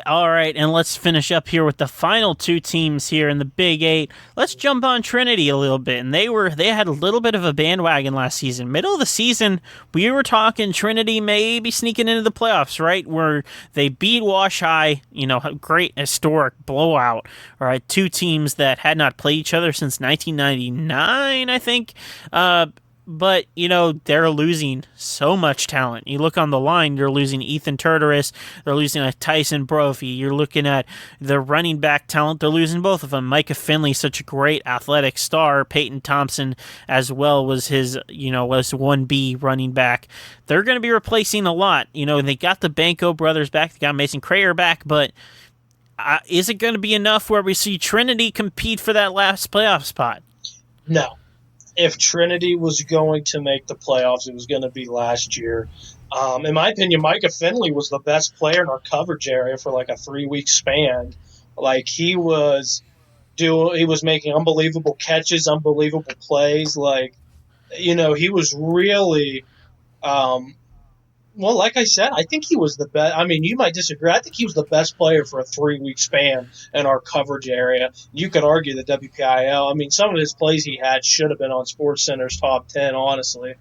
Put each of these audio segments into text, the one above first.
All right, and let's finish up here with the final two teams here in the Big Eight. Let's jump on Trinity a little bit, and they had a little bit of a bandwagon last season. Middle of the season, we were talking Trinity maybe sneaking into the playoffs, right? Where they beat Wash High, great historic blowout. All right, two teams that had not played each other since 1999, I think. But, they're losing so much talent. You look on the line, you're losing Ethan Turteris, they're losing a Tyson Brophy, you're looking at the running back talent, they're losing both of them. Micah Finley, such a great athletic star, Peyton Thompson as well was his, was 1B running back. They're going to be replacing a lot. They got the Banco brothers back, they got Mason Crayer back, but is it going to be enough where we see Trinity compete for that last playoff spot? No. If Trinity was going to make the playoffs, it was going to be last year. In my opinion, Micah Finley was the best player in our coverage area for like a 3-week span. Like he was making unbelievable catches, unbelievable plays. Like, he was really, well, like I said, I think he was the best. I mean, you might disagree. I think he was the best player for a 3-week span in our coverage area. You could argue the WPIL. I mean, some of his plays he had should have been on SportsCenter's top 10, honestly.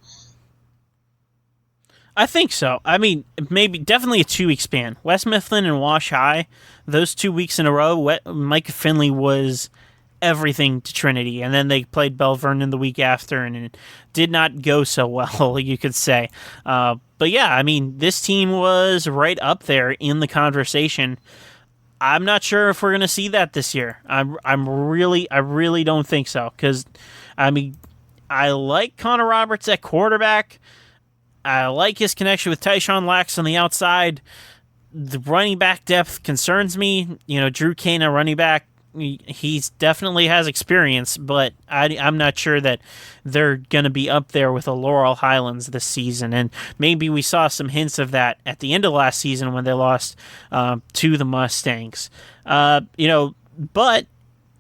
I think so. I mean, definitely a 2-week span. West Mifflin and Wash High, those 2 weeks in a row, Micah Finley was everything to Trinity, and then they played Bell Vernon the week after, and it did not go so well, you could say. But yeah, I mean, this team was right up there in the conversation. I'm not sure if we're going to see that this year. I really don't think so, because I mean, I like Connor Roberts at quarterback. I like his connection with Tyshawn Lax on the outside. The running back depth concerns me. Drew Kane, a running back, he's definitely has experience, but I'm not sure that they're going to be up there with the Laurel Highlands this season. And maybe we saw some hints of that at the end of last season when they lost to the Mustangs. But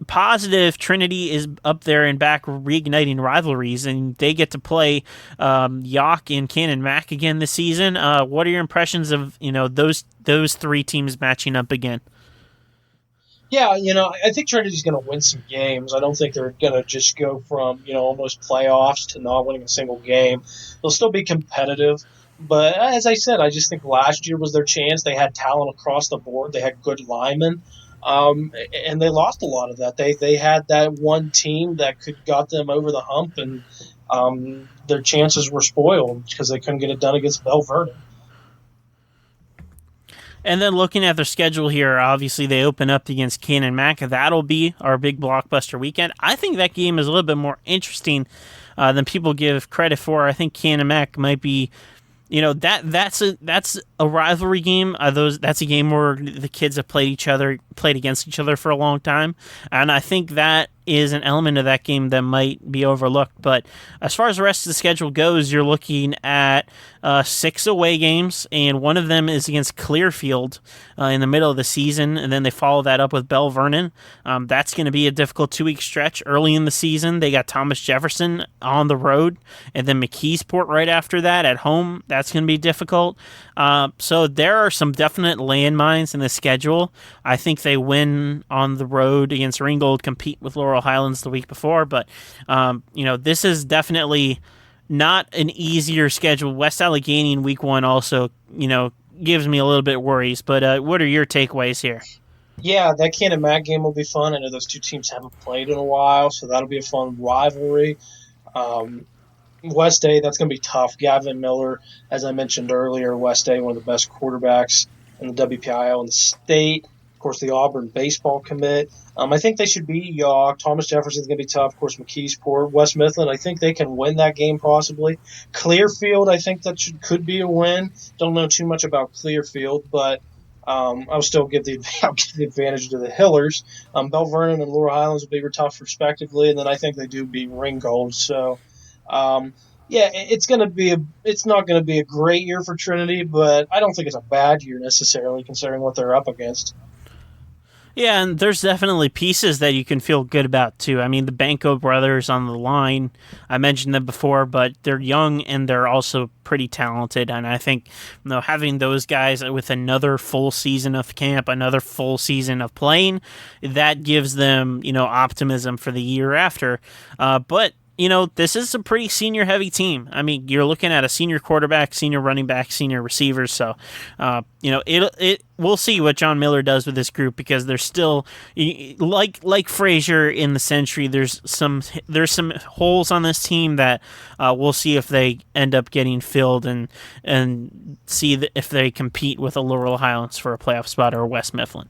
positive, Trinity is up there and back reigniting rivalries, and they get to play Yock and Cannon Mac again this season. What are your impressions of those three teams matching up again? Yeah, I think Trinity's going to win some games. I don't think they're going to just go from, almost playoffs to not winning a single game. They'll still be competitive. But as I said, I just think last year was their chance. They had talent across the board. They had good linemen. And they lost a lot of that. They had that one team that got them over the hump, and their chances were spoiled because they couldn't get it done against Bell Vernon. And then looking at their schedule here, obviously they open up against Cannon Mac. That'll be our big blockbuster weekend. I think that game is a little bit more interesting than people give credit for. I think Cannon Mac might be, that's a rivalry game. That's a game where the kids have played against each other for a long time, and I think that is an element of that game that might be overlooked. But as far as the rest of the schedule goes, you're looking at 6 away games, and one of them is against Clearfield in the middle of the season, and then they follow that up with Bell Vernon. That's going to be a difficult 2-week stretch early in the season. They got Thomas Jefferson on the road, and then McKeesport right after that at home. That's going to be difficult. So there are some definite landmines in the schedule. I think they win on the road against Ringgold, compete with Laurel Highlands the week before, but this is definitely not an easier schedule. West Allegheny in week 1 also, gives me a little bit worries, but what are your takeaways here? Yeah, that Cannon Mac game will be fun. I know those two teams haven't played in a while, so that'll be a fun rivalry. West A, that's going to be tough. Gavin Miller, as I mentioned earlier, West A, one of the best quarterbacks in the WPIL in the state. Of course, the Auburn baseball commit. I think they should beat York. Thomas Jefferson's going to be tough. Of course, McKeesport. West Mifflin, I think they can win that game possibly. Clearfield, I think that could be a win. Don't know too much about Clearfield, but I'll still give the advantage to the Hillers. Bell Vernon and Laurel Highlands will be tough respectively, and then I think they do beat Ringgold. So, it's not going to be a great year for Trinity, but I don't think it's a bad year necessarily considering what they're up against. Yeah, and there's definitely pieces that you can feel good about too. I mean, the Banco brothers on the line, I mentioned them before, but they're young and they're also pretty talented. And I think having those guys with another full season of camp, another full season of playing, that gives them optimism for the year after. But this is a pretty senior heavy team. I mean, you're looking at a senior quarterback, senior running back, senior receivers. So, we'll see what John Miller does with this group because there's still, like Frazier in the Century, there's some holes on this team that we'll see if they end up getting filled and see if they compete with a Laurel Highlands for a playoff spot or West Mifflin.